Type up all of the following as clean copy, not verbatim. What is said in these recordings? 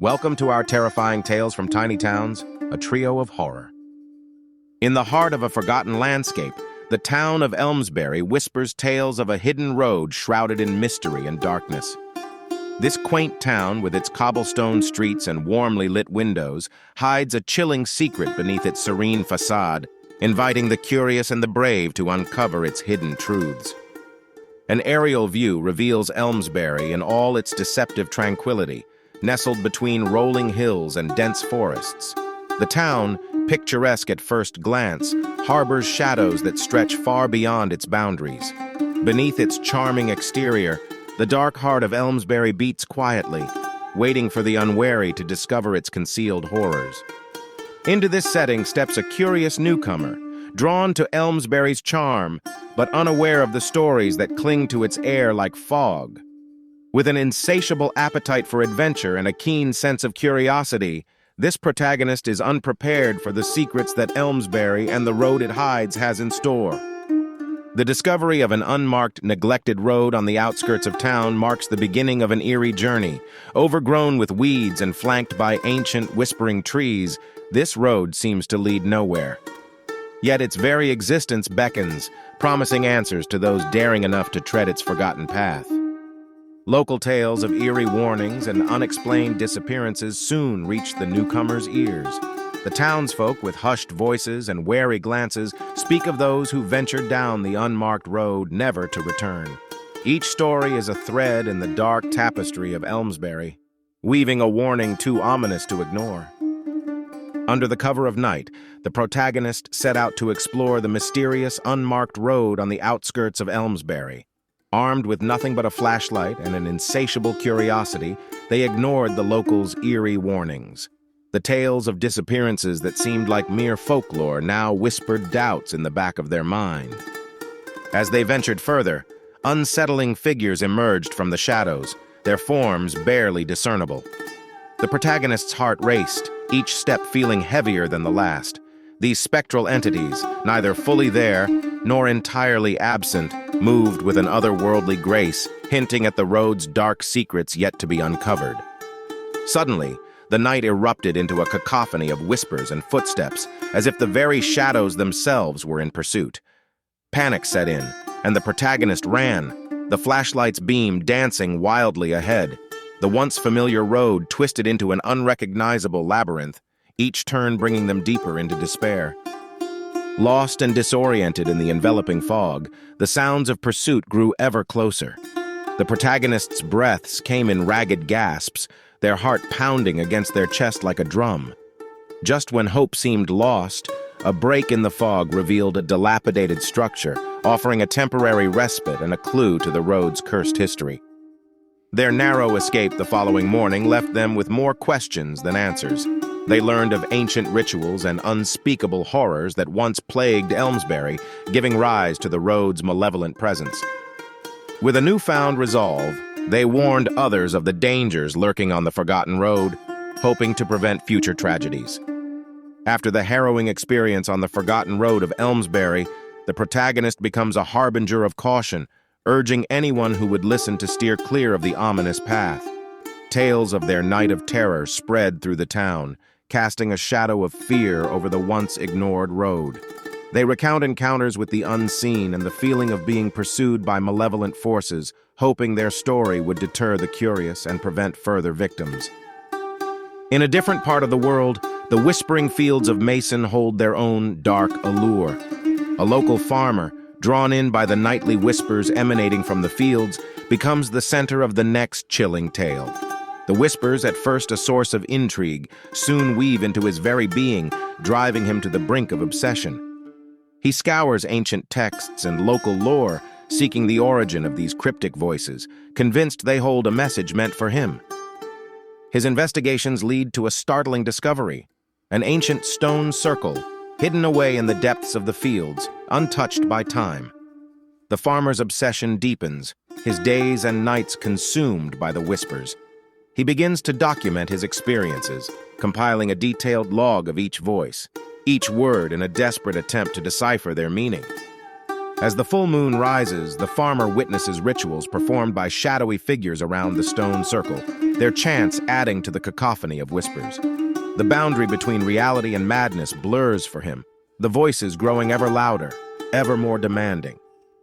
Welcome to our terrifying tales from tiny towns, a trio of horror. In the heart of a forgotten landscape, the town of Elmsbury whispers tales of a hidden road shrouded in mystery and darkness. This quaint town, with its cobblestone streets and warmly lit windows, hides a chilling secret beneath its serene facade, inviting the curious and the brave to uncover its hidden truths. An aerial view reveals Elmsbury in all its deceptive tranquility, nestled between rolling hills and dense forests. The town, picturesque at first glance, harbors shadows that stretch far beyond its boundaries. Beneath its charming exterior, the dark heart of Elmsbury beats quietly, waiting for the unwary to discover its concealed horrors. Into this setting steps a curious newcomer, drawn to Elmsbury's charm, but unaware of the stories that cling to its air like fog. With an insatiable appetite for adventure and a keen sense of curiosity, this protagonist is unprepared for the secrets that Elmsbury and the road it hides has in store. The discovery of an unmarked, neglected road on the outskirts of town marks the beginning of an eerie journey. Overgrown with weeds and flanked by ancient, whispering trees, this road seems to lead nowhere. Yet its very existence beckons, promising answers to those daring enough to tread its forgotten path. Local tales of eerie warnings and unexplained disappearances soon reach the newcomers' ears. The townsfolk, with hushed voices and wary glances, speak of those who ventured down the unmarked road never to return. Each story is a thread in the dark tapestry of Elmsbury, weaving a warning too ominous to ignore. Under the cover of night, the protagonist set out to explore the mysterious, unmarked road on the outskirts of Elmsbury. Armed with nothing but a flashlight and an insatiable curiosity, they ignored the locals' eerie warnings. The tales of disappearances that seemed like mere folklore now whispered doubts in the back of their mind. As they ventured further, unsettling figures emerged from the shadows, their forms barely discernible. The protagonist's heart raced, each step feeling heavier than the last. These spectral entities, neither fully there nor entirely absent, moved with an otherworldly grace, hinting at the road's dark secrets yet to be uncovered. Suddenly, the night erupted into a cacophony of whispers and footsteps, as if the very shadows themselves were in pursuit. Panic set in, and the protagonist ran, the flashlight's beam dancing wildly ahead. The once familiar road twisted into an unrecognizable labyrinth, each turn bringing them deeper into despair. Lost and disoriented in the enveloping fog, the sounds of pursuit grew ever closer. The protagonist's breaths came in ragged gasps, their heart pounding against their chest like a drum. Just when hope seemed lost, a break in the fog revealed a dilapidated structure, offering a temporary respite and a clue to the road's cursed history. Their narrow escape the following morning left them with more questions than answers. They learned of ancient rituals and unspeakable horrors that once plagued Elmsbury, giving rise to the road's malevolent presence. With a newfound resolve, they warned others of the dangers lurking on the forgotten road, hoping to prevent future tragedies. After the harrowing experience on the forgotten road of Elmsbury, the protagonist becomes a harbinger of caution, urging anyone who would listen to steer clear of the ominous path. Tales of their night of terror spread through the town, casting a shadow of fear over the once ignored road. They recount encounters with the unseen and the feeling of being pursued by malevolent forces, hoping their story would deter the curious and prevent further victims. In a different part of the world, the whispering fields of Mason hold their own dark allure. A local farmer, drawn in by the nightly whispers emanating from the fields, becomes the center of the next chilling tale. The whispers, at first a source of intrigue, soon weave into his very being, driving him to the brink of obsession. He scours ancient texts and local lore, seeking the origin of these cryptic voices, convinced they hold a message meant for him. His investigations lead to a startling discovery: an ancient stone circle, hidden away in the depths of the fields, untouched by time. The farmer's obsession deepens, his days and nights consumed by the whispers. He begins to document his experiences, compiling a detailed log of each voice, each word in a desperate attempt to decipher their meaning. As the full moon rises, the farmer witnesses rituals performed by shadowy figures around the stone circle, their chants adding to the cacophony of whispers. The boundary between reality and madness blurs for him, the voices growing ever louder, ever more demanding.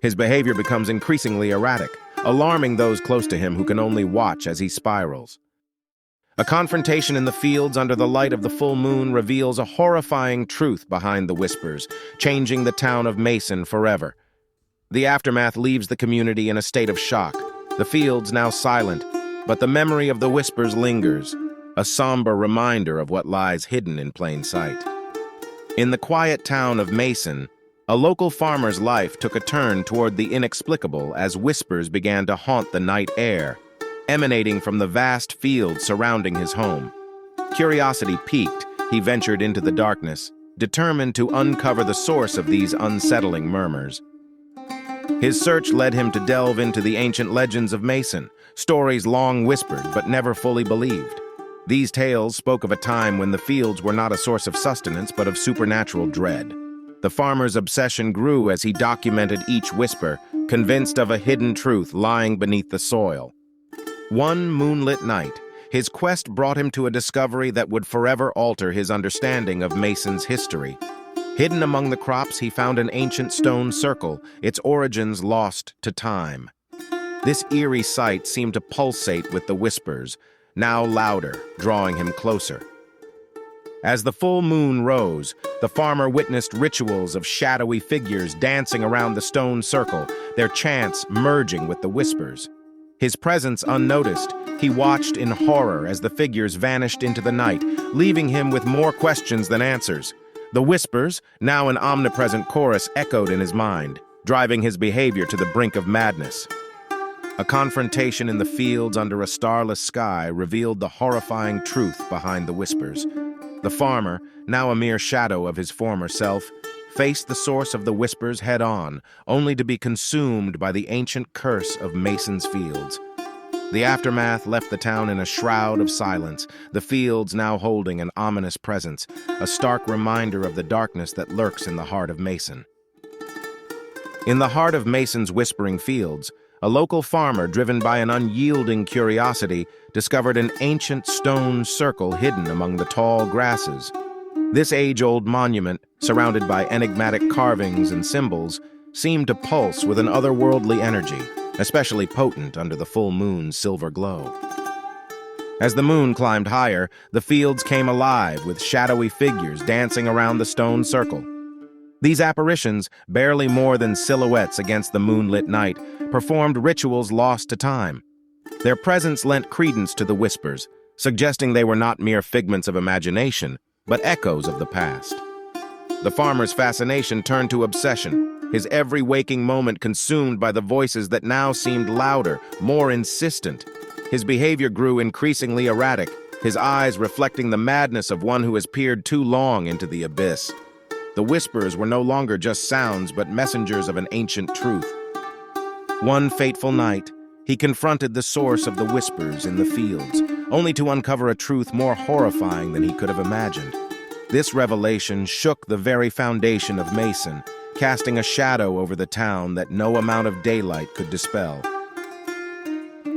His behavior becomes increasingly erratic, alarming those close to him who can only watch as he spirals. A confrontation in the fields under the light of the full moon reveals a horrifying truth behind the whispers, changing the town of Mason forever. The aftermath leaves the community in a state of shock, the fields now silent, but the memory of the whispers lingers, a somber reminder of what lies hidden in plain sight. In the quiet town of Mason, a local farmer's life took a turn toward the inexplicable as whispers began to haunt the night air, emanating from the vast fields surrounding his home. Curiosity piqued, he ventured into the darkness, determined to uncover the source of these unsettling murmurs. His search led him to delve into the ancient legends of Mason, stories long whispered but never fully believed. These tales spoke of a time when the fields were not a source of sustenance but of supernatural dread. The farmer's obsession grew as he documented each whisper, convinced of a hidden truth lying beneath the soil. One moonlit night, his quest brought him to a discovery that would forever alter his understanding of Mason's history. Hidden among the crops, he found an ancient stone circle, its origins lost to time. This eerie sight seemed to pulsate with the whispers, now louder, drawing him closer. As the full moon rose, the farmer witnessed rituals of shadowy figures dancing around the stone circle, their chants merging with the whispers. His presence unnoticed, he watched in horror as the figures vanished into the night, leaving him with more questions than answers. The whispers, now an omnipresent chorus, echoed in his mind, driving his behavior to the brink of madness. A confrontation in the fields under a starless sky revealed the horrifying truth behind the whispers. The farmer, now a mere shadow of his former self, faced the source of the whispers head-on, only to be consumed by the ancient curse of Mason's fields. The aftermath left the town in a shroud of silence, the fields now holding an ominous presence, a stark reminder of the darkness that lurks in the heart of Mason. In the heart of Mason's whispering fields, a local farmer, driven by an unyielding curiosity, discovered an ancient stone circle hidden among the tall grasses. This age-old monument, surrounded by enigmatic carvings and symbols, seemed to pulse with an otherworldly energy, especially potent under the full moon's silver glow. As the moon climbed higher, the fields came alive with shadowy figures dancing around the stone circle. These apparitions, barely more than silhouettes against the moonlit night, performed rituals lost to time. Their presence lent credence to the whispers, suggesting they were not mere figments of imagination, but echoes of the past. The farmer's fascination turned to obsession, his every waking moment consumed by the voices that now seemed louder, more insistent. His behavior grew increasingly erratic, his eyes reflecting the madness of one who has peered too long into the abyss. The whispers were no longer just sounds, but messengers of an ancient truth. One fateful night, he confronted the source of the whispers in the fields, only to uncover a truth more horrifying than he could have imagined. This revelation shook the very foundation of Mason, casting a shadow over the town that no amount of daylight could dispel.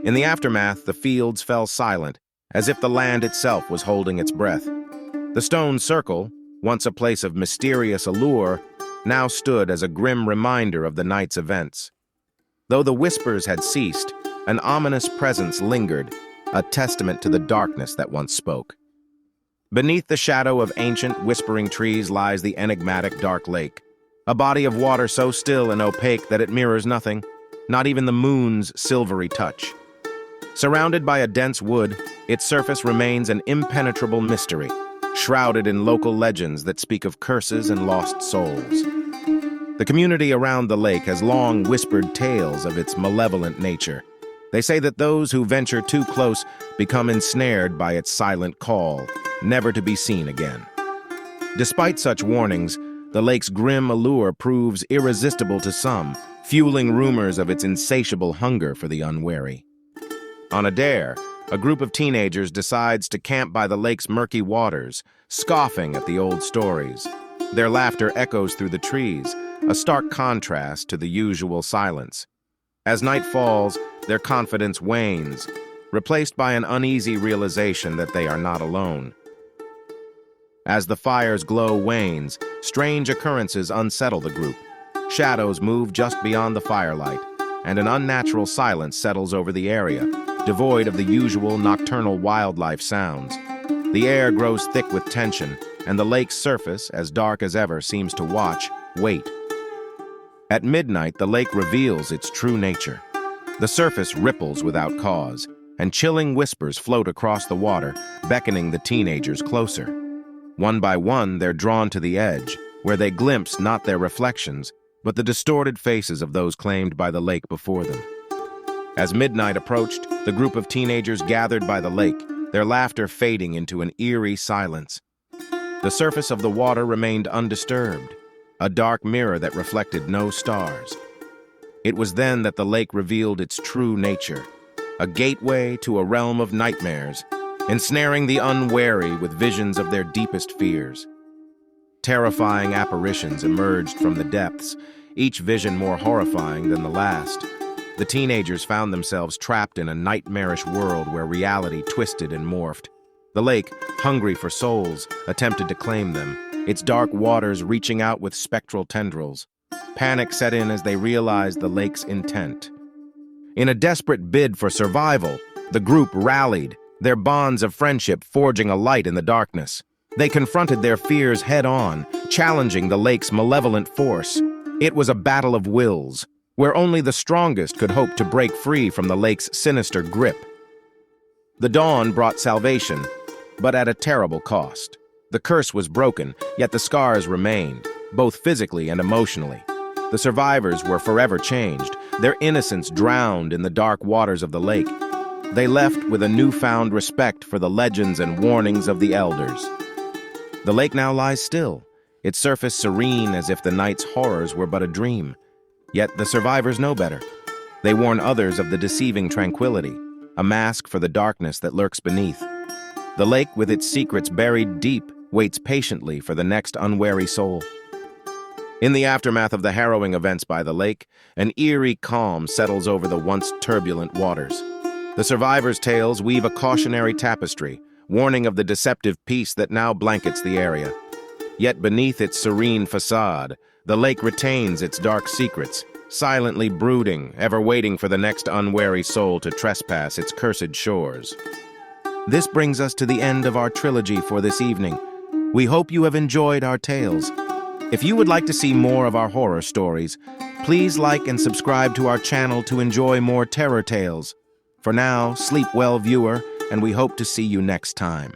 In the aftermath, the fields fell silent, as if the land itself was holding its breath. The stone circle, once a place of mysterious allure, now stood as a grim reminder of the night's events. Though the whispers had ceased, an ominous presence lingered, a testament to the darkness that once spoke. Beneath the shadow of ancient whispering trees lies the enigmatic dark lake, a body of water so still and opaque that it mirrors nothing, not even the moon's silvery touch. Surrounded by a dense wood, its surface remains an impenetrable mystery, shrouded in local legends that speak of curses and lost souls. The community around the lake has long whispered tales of its malevolent nature. They say that those who venture too close become ensnared by its silent call, never to be seen again. Despite such warnings, the lake's grim allure proves irresistible to some, fueling rumors of its insatiable hunger for the unwary. On a dare, a group of teenagers decides to camp by the lake's murky waters, scoffing at the old stories. Their laughter echoes through the trees, a stark contrast to the usual silence. As night falls, their confidence wanes, replaced by an uneasy realization that they are not alone. As the fire's glow wanes, strange occurrences unsettle the group. Shadows move just beyond the firelight, and an unnatural silence settles over the area, devoid of the usual nocturnal wildlife sounds. The air grows thick with tension, and the lake's surface, as dark as ever, seems to wait. At midnight, the lake reveals its true nature. The surface ripples without cause, and chilling whispers float across the water, beckoning the teenagers closer. One by one, they're drawn to the edge, where they glimpse not their reflections, but the distorted faces of those claimed by the lake before them. As midnight approached, the group of teenagers gathered by the lake, their laughter fading into an eerie silence. The surface of the water remained undisturbed, a dark mirror that reflected no stars. It was then that the lake revealed its true nature, a gateway to a realm of nightmares, ensnaring the unwary with visions of their deepest fears. Terrifying apparitions emerged from the depths, each vision more horrifying than the last. The teenagers found themselves trapped in a nightmarish world where reality twisted and morphed. The lake, hungry for souls, attempted to claim them, its dark waters reaching out with spectral tendrils. Panic set in as they realized the lake's intent. In a desperate bid for survival, the group rallied, their bonds of friendship forging a light in the darkness. They confronted their fears head-on, challenging the lake's malevolent force. It was a battle of wills, where only the strongest could hope to break free from the lake's sinister grip. The dawn brought salvation, but at a terrible cost. The curse was broken, yet the scars remained, both physically and emotionally. The survivors were forever changed, their innocence drowned in the dark waters of the lake. They left with a newfound respect for the legends and warnings of the elders. The lake now lies still, its surface serene as if the night's horrors were but a dream. Yet the survivors know better. They warn others of the deceiving tranquility, a mask for the darkness that lurks beneath. The lake, with its secrets buried deep, waits patiently for the next unwary soul. In the aftermath of the harrowing events by the lake, an eerie calm settles over the once turbulent waters. The survivors' tales weave a cautionary tapestry, warning of the deceptive peace that now blankets the area. Yet beneath its serene facade, the lake retains its dark secrets, silently brooding, ever waiting for the next unwary soul to trespass its cursed shores. This brings us to the end of our trilogy for this evening. We hope you have enjoyed our tales. If you would like to see more of our horror stories, please like and subscribe to our channel to enjoy more terror tales. For now, sleep well, viewer, and we hope to see you next time.